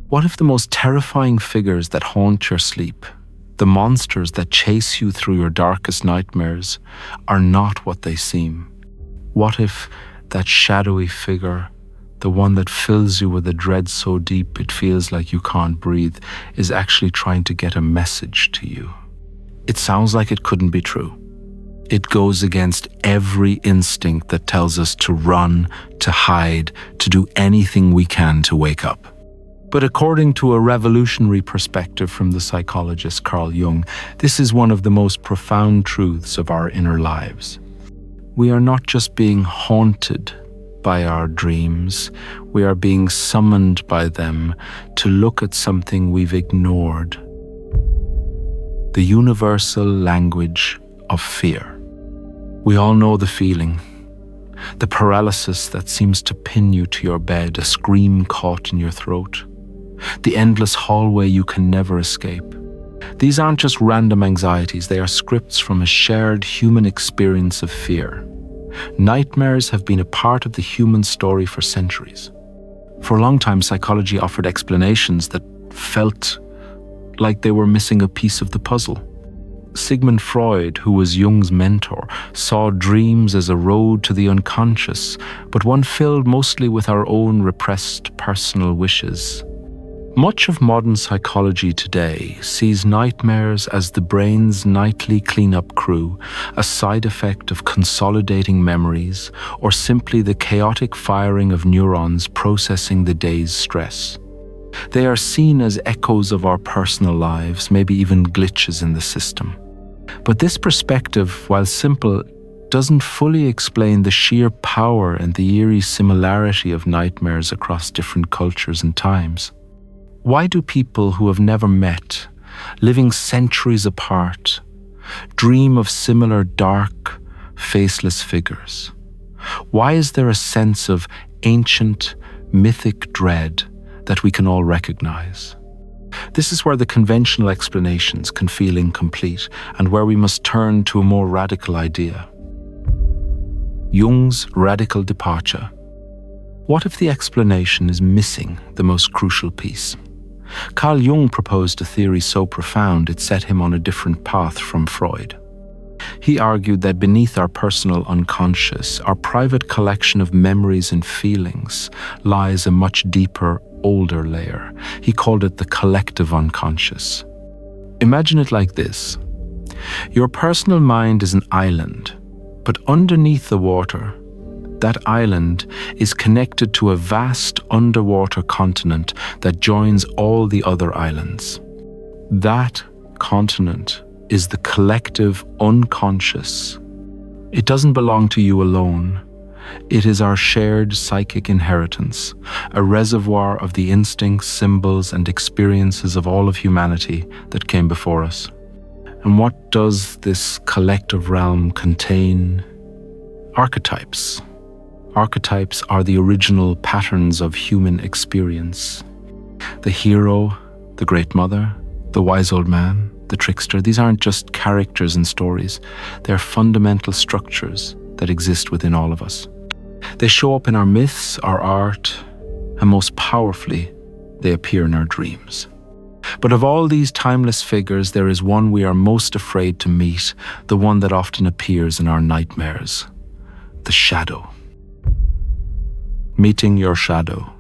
What if the most terrifying figures that haunt your sleep, the monsters that chase you through your darkest nightmares, are not what they seem? What if that shadowy figure, the one that fills you with a dread so deep it feels like you can't breathe, is actually trying to get a message to you? It sounds like it couldn't be true. It goes against every instinct that tells us to run, to hide, to do anything we can to wake up. But according to a revolutionary perspective from the psychologist Carl Jung, this is one of the most profound truths of our inner lives. We are not just being haunted by our dreams, we are being summoned by them to look at something we've ignored. The universal language of fear. We all know the feeling. The paralysis that seems to pin you to your bed, a scream caught in your throat. The endless hallway you can never escape. These aren't just random anxieties, they are scripts from a shared human experience of fear. Nightmares have been a part of the human story for centuries. For a long time, psychology offered explanations that felt like they were missing a piece of the puzzle. Sigmund Freud, who was Jung's mentor, saw dreams as a road to the unconscious, but one filled mostly with our own repressed personal wishes. Much of modern psychology today sees nightmares as the brain's nightly cleanup crew, a side effect of consolidating memories, or simply the chaotic firing of neurons processing the day's stress. They are seen as echoes of our personal lives, maybe even glitches in the system. But this perspective, while simple, doesn't fully explain the sheer power and the eerie similarity of nightmares across different cultures and times. Why do people who have never met, living centuries apart, dream of similar dark, faceless figures? Why is there a sense of ancient, mythic dread that we can all recognize? This is where the conventional explanations can feel incomplete and where we must turn to a more radical idea. Jung's radical departure. What if the explanation is missing the most crucial piece? Carl Jung proposed a theory so profound it set him on a different path from Freud. He argued that beneath our personal unconscious, our private collection of memories and feelings, lies a much deeper, older layer. He called it the collective unconscious. Imagine it like this. Your personal mind is an island, but underneath the water, that island is connected to a vast underwater continent that joins all the other islands. That continent is the collective unconscious. It doesn't belong to you alone. It is our shared psychic inheritance, a reservoir of the instincts, symbols, and experiences of all of humanity that came before us. And what does this collective realm contain? Archetypes. Archetypes are the original patterns of human experience. The hero, the great mother, the wise old man, the trickster, these aren't just characters and stories. They're fundamental structures that exist within all of us. They show up in our myths, our art, and most powerfully, they appear in our dreams. But of all these timeless figures, there is one we are most afraid to meet, the one that often appears in our nightmares: the shadow. Meeting your shadow.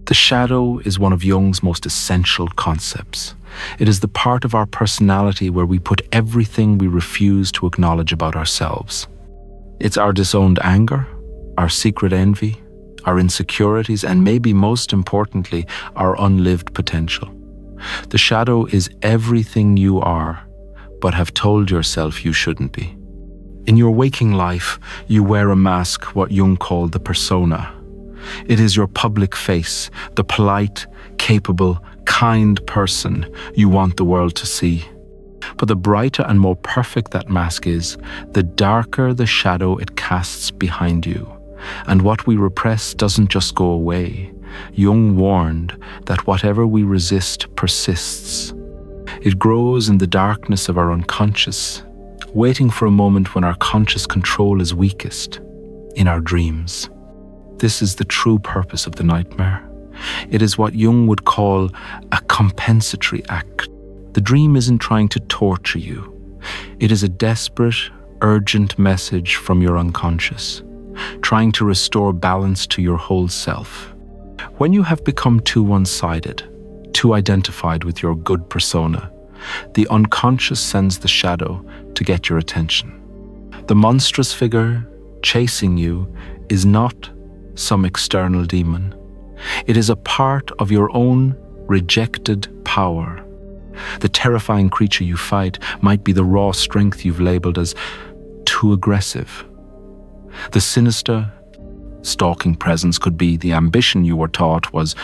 The shadow is one of Jung's most essential concepts. It is the part of our personality where we put everything we refuse to acknowledge about ourselves. It's our disowned anger, our secret envy, our insecurities, and maybe most importantly, our unlived potential. The shadow is everything you are, but have told yourself you shouldn't be. In your waking life, you wear a mask, what Jung called the persona. It is your public face, the polite, capable, kind person you want the world to see. But the brighter and more perfect that mask is, the darker the shadow it casts behind you. And what we repress doesn't just go away. Jung warned that whatever we resist persists. It grows in the darkness of our unconscious, waiting for a moment when our conscious control is weakest, in our dreams. This is the true purpose of the nightmare. It is what Jung would call a compensatory act. The dream isn't trying to torture you. It is a desperate, urgent message from your unconscious, trying to restore balance to your whole self. When you have become too one-sided, too identified with your good persona, the unconscious sends the shadow to get your attention. The monstrous figure chasing you is not some external demon. It is a part of your own rejected power. The terrifying creature you fight might be the raw strength you've labeled as too aggressive. The sinister, stalking presence could be the ambition you were taught was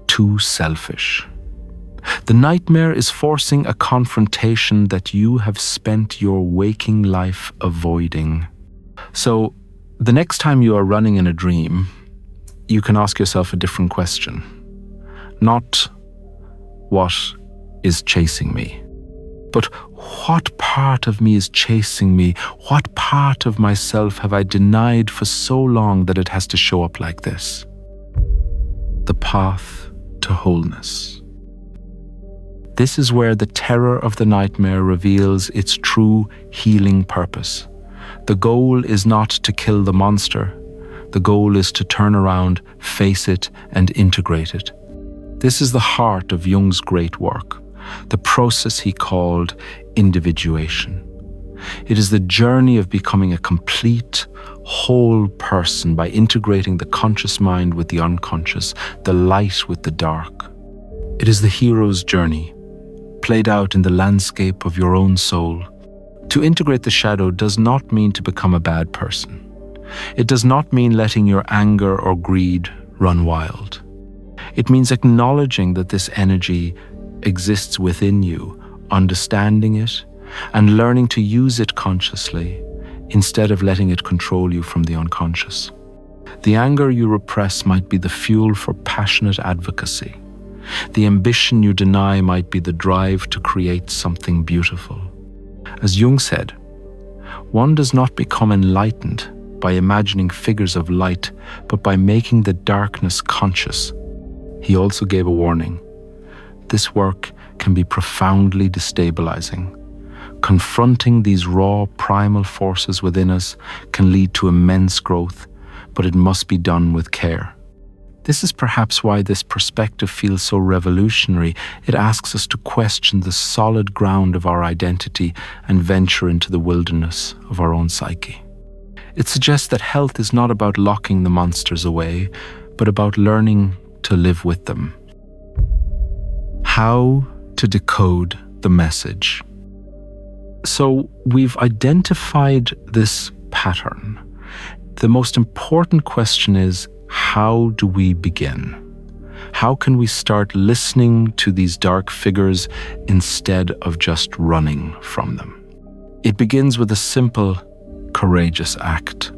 too selfish. The nightmare is forcing a confrontation that you have spent your waking life avoiding. So, the next time you are running in a dream, you can ask yourself a different question. Not, what is chasing me? But what part of me is chasing me? What part of myself have I denied for so long that it has to show up like this? The path to wholeness. This is where the terror of the nightmare reveals its true healing purpose. The goal is not to kill the monster. The goal is to turn around, face it, and integrate it. This is the heart of Jung's great work, the process he called individuation. It is the journey of becoming a complete, whole person by integrating the conscious mind with the unconscious, the light with the dark. It is the hero's journey, played out in the landscape of your own soul. To integrate the shadow does not mean to become a bad person. It does not mean letting your anger or greed run wild. It means acknowledging that this energy exists within you, understanding it, and learning to use it consciously instead of letting it control you from the unconscious. The anger you repress might be the fuel for passionate advocacy. The ambition you deny might be the drive to create something beautiful. As Jung said, one does not become enlightened by imagining figures of light, but by making the darkness conscious. He also gave a warning. This work can be profoundly destabilizing. Confronting these raw, primal forces within us can lead to immense growth, but it must be done with care. This is perhaps why this perspective feels so revolutionary. It asks us to question the solid ground of our identity and venture into the wilderness of our own psyche. It suggests that health is not about locking the monsters away, but about learning to live with them. How to decode the message. So we've identified this pattern. The most important question is, how do we begin? How can we start listening to these dark figures instead of just running from them? It begins with a simple, courageous act,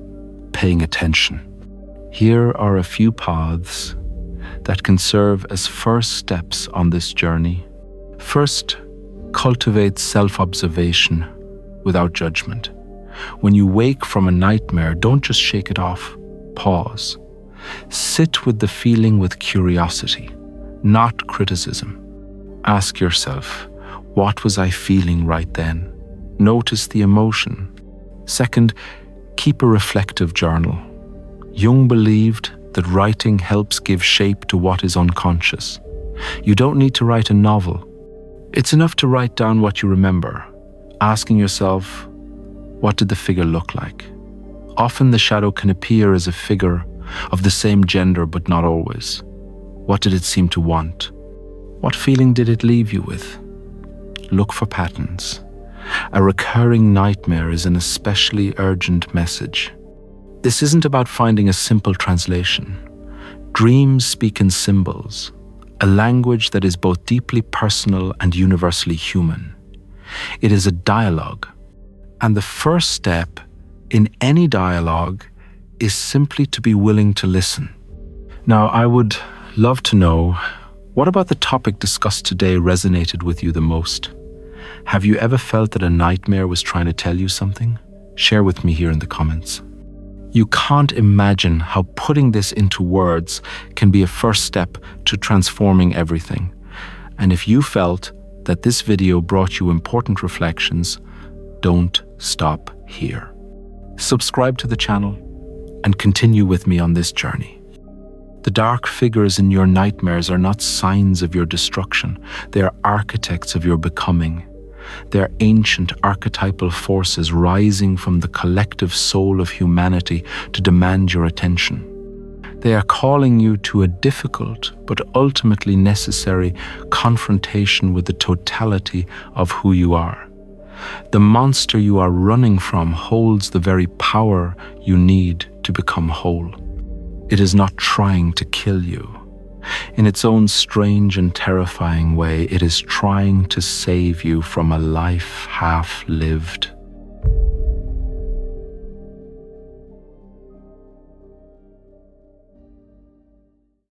paying attention. Here are a few paths that can serve as first steps on this journey. First, cultivate self-observation without judgment. When you wake from a nightmare, don't just shake it off. Pause. Sit with the feeling with curiosity, not criticism. Ask yourself, what was I feeling right then? Notice the emotion. Second, keep a reflective journal. Jung believed that writing helps give shape to what is unconscious. You don't need to write a novel. It's enough to write down what you remember, asking yourself, what did the figure look like? Often the shadow can appear as a figure of the same gender, but not always. What did it seem to want? What feeling did it leave you with? Look for patterns. A recurring nightmare is an especially urgent message. This isn't about finding a simple translation. Dreams speak in symbols, a language that is both deeply personal and universally human. It is a dialogue, and the first step in any dialogue is simply to be willing to listen. Now, I would love to know, what about the topic discussed today resonated with you the most? Have you ever felt that a nightmare was trying to tell you something? Share with me here in the comments. You can't imagine how putting this into words can be a first step to transforming everything. And if you felt that this video brought you important reflections, don't stop here. Subscribe to the channel and continue with me on this journey. The dark figures in your nightmares are not signs of your destruction. They are architects of your becoming. They are ancient archetypal forces rising from the collective soul of humanity to demand your attention. They are calling you to a difficult but ultimately necessary confrontation with the totality of who you are. The monster you are running from holds the very power you need to become whole. It is not trying to kill you. In its own strange and terrifying way, it is trying to save you from a life half lived.